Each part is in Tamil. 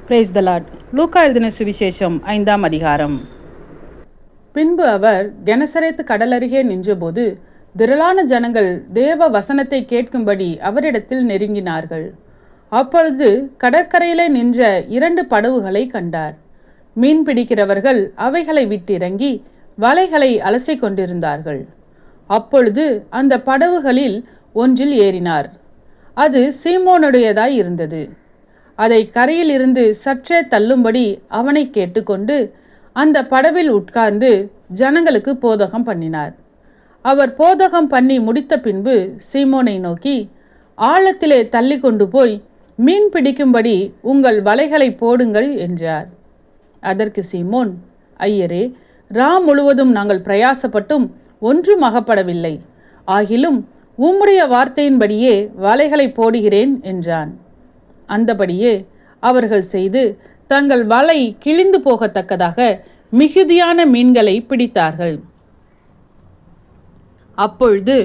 Praise the Lord. லூக்கா எழுதின சுவிசேஷம் 5ஆம் அதிகாரம். பின்பு அவர் கெனசரேத்து கடலருகே நின்றபோது திரளான ஜனங்கள் தேவ வசனத்தை கேட்கும்படி அவரிடத்தில் நெருங்கினார்கள். அப்பொழுது கடற்கரையிலே நின்ற 2 படகுகளை கண்டார். மீன் பிடிக்கிறவர்கள் அவைகளை விட்டிறங்கி வலைகளை அலசிக் கொண்டிருந்தார்கள். அப்பொழுது அந்த படகுகளில் ஒன்றில் ஏறினார். அது சீமோனுடையதாய் இருந்தது. அதை கரையில் இருந்து சற்றே தள்ளும்படி அவனை கேட்டுக்கொண்டு அந்த படவில் உட்கார்ந்து ஜனங்களுக்கு போதகம் பண்ணினார். அவர் போதகம் பண்ணி முடித்த பின்பு சீமோனை நோக்கி, ஆழத்திலே தள்ளி கொண்டு போய் மீன் பிடிக்கும்படி உங்கள் வலைகளை போடுங்கள் என்றார். அதற்கு சீமோன், ஐயரே, முழுவதும் நாங்கள் பிரயாசப்பட்டும் ஒன்றும் அகப்படவில்லை. ஆகிலும் உம்முடைய வார்த்தையின்படியே வலைகளை போடுகிறேன் என்றான். அந்தபடியே அவர்கள் செய்து தங்கள் வலை கிழிந்து போகத்தக்கதாக மிகுதியான மீன்களை பிடித்தார்கள். அப்பொழுது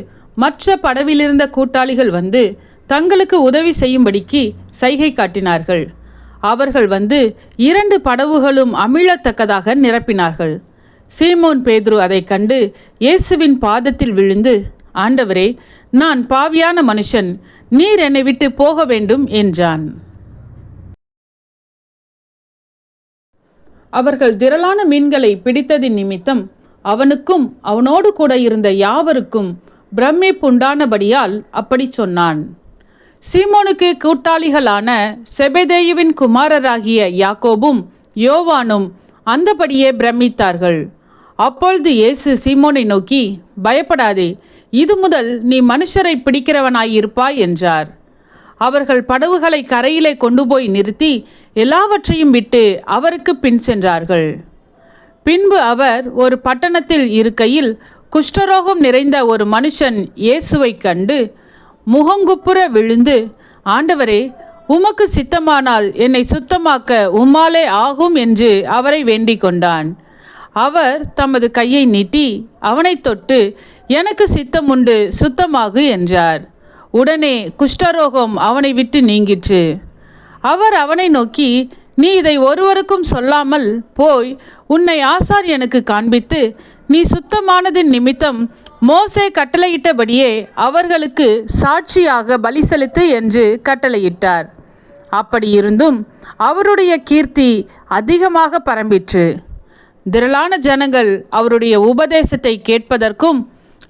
மற்ற படவிலிருந்த கூட்டாளிகள் வந்து தங்களுக்கு உதவி செய்யும்படிக்கு சைகை காட்டினார்கள். அவர்கள் வந்து 2 படவுகளும் அமிழத்தக்கதாக நிரப்பினார்கள். சீமோன் பேதுரு அதை கண்டு இயேசுவின் பாதத்தில் விழுந்து, ஆண்டவரே, நான் பாவியான மனுஷன், நீர் என்னை விட்டு போக வேண்டும் என்றான். அவர்கள் திரளான மீன்களை பிடித்ததின் நிமித்தம் அவனுக்கும் அவனோடு கூட இருந்த யாவருக்கும் பிரமிப்புண்டானபடியால் அப்படி சொன்னான். சீமோனுக்கு கூட்டாளிகளான செபெதேயுவின் குமாரராகிய யாக்கோபும் யோவானும் அந்தபடியே பிரமித்தார்கள். அப்பொழுது இயேசு சீமோனை நோக்கி, பயப்படாதே, இது முதல் நீ மனுஷரை பிடிக்கிறவனாயிருப்பாய் என்றார். அவர்கள் படவுகளை கரையிலே கொண்டு போய் நிறுத்தி எல்லாவற்றையும் விட்டு அவருக்கு பின் சென்றார்கள். பின்பு அவர் ஒரு பட்டணத்தில் இருக்கையில் குஷ்டரோகம் நிறைந்த ஒரு மனுஷன் இயேசுவை கண்டு முகங்குப்புற விழுந்து, ஆண்டவரே, உமக்கு சித்தமானால் என்னை சுத்தமாக்க உம்மாலே ஆகும் என்று அவரை வேண்டிக் கொண்டான். அவர் தமது கையை நீட்டி அவனை தொட்டு, எனக்கு சித்தமுண்டு, சுத்தமாகு என்றார். உடனே குஷ்டரோகம் அவனை விட்டு நீங்கிற்று. அவர் அவனை நோக்கி, நீ இதை ஒருவருக்கும் சொல்லாமல் போய் உன்னை ஆசாரியனுக்கு காண்பித்து நீ சுத்தமானதின் நிமித்தம் மோசே கட்டளையிட்டபடியே அவர்களுக்கு சாட்சியாக பலி செலுத்து என்று கட்டளையிட்டார். அப்படியிருந்தும் அவருடைய கீர்த்தி அதிகமாக பரம்பிற்று. திரளான ஜனங்கள் அவருடைய உபதேசத்தை கேட்பதற்கும்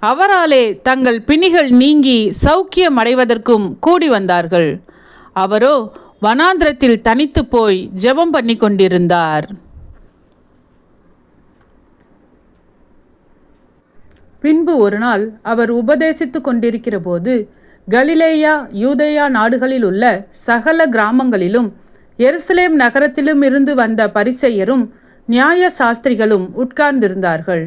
அவராலே தங்கள் பிணிகள் நீங்கி சௌக்கியம் அடைவதற்கும் கூடி வந்தார்கள். அவரோ வனாந்திரத்தில் தனித்து போய் ஜெபம் பண்ணி கொண்டிருந்தார். பின்பு ஒரு நாள் அவர் உபதேசித்து கொண்டிருக்கிற போது கலிலேயா யூதேயா நாடுகளில் உள்ள சகல கிராமங்களிலும் எருசலேம் நகரத்திலும் இருந்து வந்த பரிசேயரும் நியாய சாஸ்திரிகளும் உட்கார்ந்திருந்தார்கள்.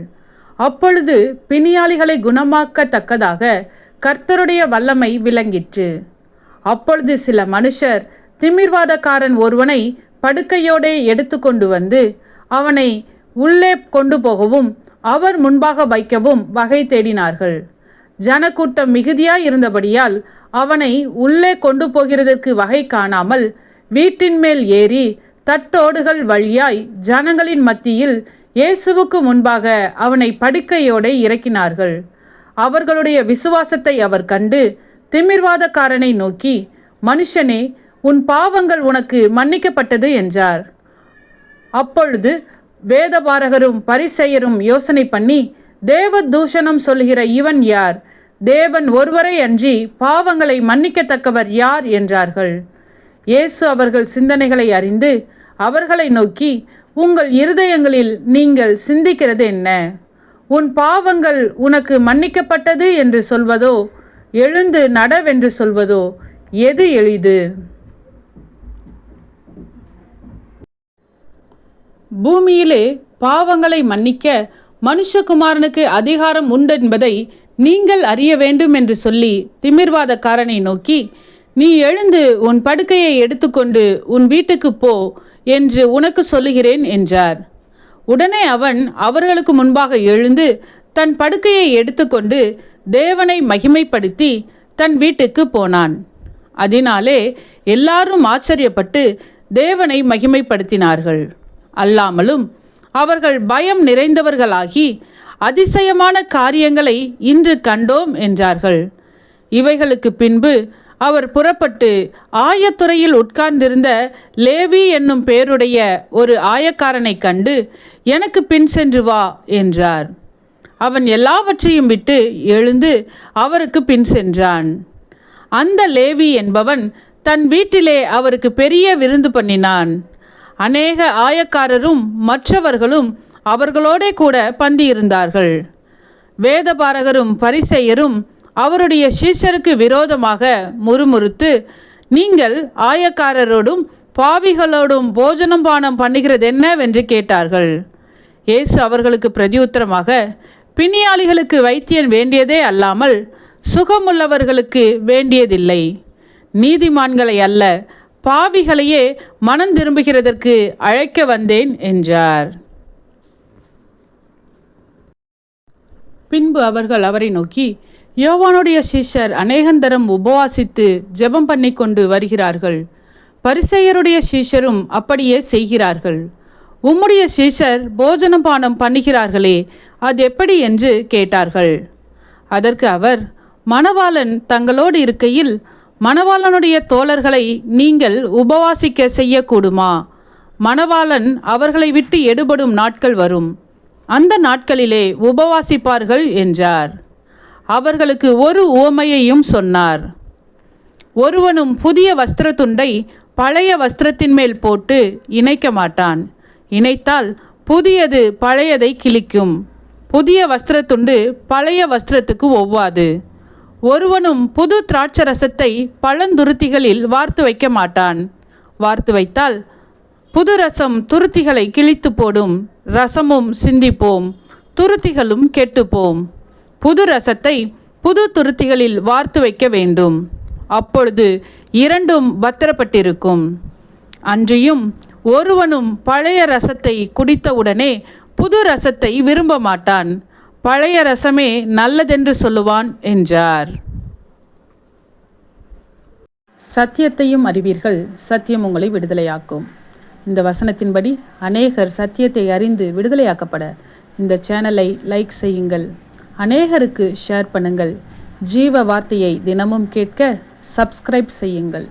அப்பொழுது பிணியாளிகளை குணமாக்கத்தக்கதாக கர்த்தருடைய வல்லமை விளங்கிற்று. அப்பொழுது சில மனுஷர் திமிர்வாதக்காரன் ஒருவனை படுக்கையோடே எடுத்து கொண்டு வந்து அவனை உள்ளே கொண்டு போகவும் அவர் முன்பாக வைக்கவும் வகை தேடினார்கள். ஜனக்கூட்டம் மிகுதியாய் இருந்தபடியால் அவனை உள்ளே கொண்டு போகிறதற்கு வகை காணாமல் வீட்டின் மேல் ஏறி தட்டோடுகள் வழியாய் ஜனங்களின் மத்தியில் இயேசுவுக்கு முன்பாக அவனை படுக்கையோடு இறக்கினார்கள். அவர்களுடைய விசுவாசத்தை அவர் கண்டு திமிர்வாதக்காரனை நோக்கி, மனுஷனே, உன் பாவங்கள் உனக்கு மன்னிக்கப்பட்டது என்றார். அப்பொழுது வேதபாரகரும் பரிசேயரும் யோசனை பண்ணி, தேவ தூஷணம் சொல்கிற இவன் யார்? தேவன் ஒருவரை அன்றி பாவங்களை மன்னிக்கத்தக்கவர் யார் என்றார்கள். இயேசு அவர்கள் சிந்தனைகளை அறிந்து அவர்களை நோக்கி, உங்கள் இருதயங்களில் நீங்கள் சிந்திக்கிறது என்ன? உன் பாவங்கள் உனக்கு மன்னிக்கப்பட்டது என்று சொல்வதோ, எழுந்து நடவென்று சொல்வதோ எது எளிது? பூமியிலே பாவங்களை மன்னிக்க மனுஷகுமாரனுக்கு அதிகாரம் உண்டென்பதை நீங்கள் அறிய வேண்டும் என்று சொல்லி திமிர்வாதக்காரனை நோக்கி, நீ எழுந்து உன் படுக்கையை எடுத்துக்கொண்டு உன் வீட்டுக்கு போ என்று உனக்கு சொல்லுகிறேன் என்றார். உடனே அவன் அவர்களுக்கு முன்பாக எழுந்து தன் படுக்கையை எடுத்துக்கொண்டு தேவனை மகிமைப்படுத்தி தன் வீட்டுக்கு போனான். அதனாலே எல்லாரும் ஆச்சரியப்பட்டு தேவனை மகிமைப்படுத்தினார்கள். அல்லாமலும் அவர்கள் பயம் நிறைந்தவர்களாகி அதிசயமான காரியங்களை இன்று கண்டோம் என்றார்கள். இவைகளுக்கு பின்பு அவர் புறப்பட்டு ஆயத்துறையில் உட்கார்ந்திருந்த லேவி என்னும் பேருடைய ஒரு ஆயக்காரனை கண்டு, எனக்கு பின் சென்று வா என்றார். அவன் எல்லாவற்றையும் விட்டு எழுந்து அவருக்கு பின் சென்றான். அந்த லேவி என்பவன் தன் வீட்டிலே அவருக்கு பெரிய விருந்து பண்ணினான். அநேக ஆயக்காரரும் மற்றவர்களும் அவர்களோடே கூட பந்தியிருந்தார்கள். வேதபாரகரும் பரிசேயரும் அவருடைய சீஷருக்கு விரோதமாக முறுமுறுத்து, நீங்கள் ஆயக்காரரோடும் பாவிகளோடும் போஜனம் பானம் பண்ணுகிறது என்னவென்று கேட்டார்கள். இயேசு அவர்களுக்கு பிரதியுத்தரமாக, பிணியாளிகளுக்கு வைத்தியன் வேண்டியதே அல்லாமல் சுகமுள்ளவர்களுக்கு வேண்டியதில்லை. நீதிமான்களை அல்ல, பாவிகளையே மனம் திரும்புகிறதற்கு அழைக்க வந்தேன் என்றார். பின்பு அவர்கள் அவரை நோக்கி, யோவானுடைய சீஷர் அநேகந்தரம் உபவாசித்து ஜெபம் பண்ணி கொண்டு வருகிறார்கள். பரிசேயருடைய சீஷரும் அப்படியே செய்கிறார்கள். உம்முடைய சீஷர் போஜனம் பானம் பண்ணுகிறார்களே, அது எப்படி என்று கேட்டார்கள். அதற்கு அவர், மணவாளன் தங்களோடு இருக்கையில் மணவாளனுடைய தோழர்களை நீங்கள் உபவாசிக்க செய்யக்கூடுமா? மணவாளன் அவர்களை விட்டு எடுபடும் நாட்கள் வரும், அந்த நாட்களிலே உபவாசிப்பார்கள் என்றார். அவர்களுக்கு ஒரு உவமையையும் சொன்னார். ஒருவனும் புதிய வஸ்திரத்துண்டை பழைய வஸ்திரத்தின் மேல் போட்டு இணைக்க மாட்டான். இணைத்தால் புதியது பழையதை கிழிக்கும். புதிய வஸ்திரத்துண்டு பழைய வஸ்திரத்துக்கு ஒவ்வாது. ஒருவனும் புது திராட்சரசத்தை பழந்துருத்திகளில் வார்த்து வைக்க மாட்டான். வார்த்து வைத்தால் புது ரசம் துருத்திகளை கிழித்து போடும். ரசமும் சிந்திப்போம், துருத்திகளும் கெட்டுப்போம். புது ரசத்தை புது துருத்திகளில் வார்த்து வைக்க வேண்டும். அப்பொழுது இரண்டும் பத்திரப்பட்டிருக்கும். அன்றியும் ஒருவனும் பழைய ரசத்தை குடித்தவுடனே புது ரசத்தை விரும்ப மாட்டான். பழைய ரசமே நல்லதென்று சொல்லுவான் என்றார். சத்தியத்தையும் அறிவீர்கள், சத்தியம் உங்களை விடுதலையாக்கும். இந்த வசனத்தின்படி அநேகர் சத்தியத்தை அறிந்து விடுதலையாக்கப்பட இந்த சேனலை லைக் செய்யுங்கள், அநேகருக்கு ஷேர் பண்ணுங்கள். ஜீவ வார்த்தையை தினமும் கேட்க சப்ஸ்கிரைப் செய்யுங்கள்.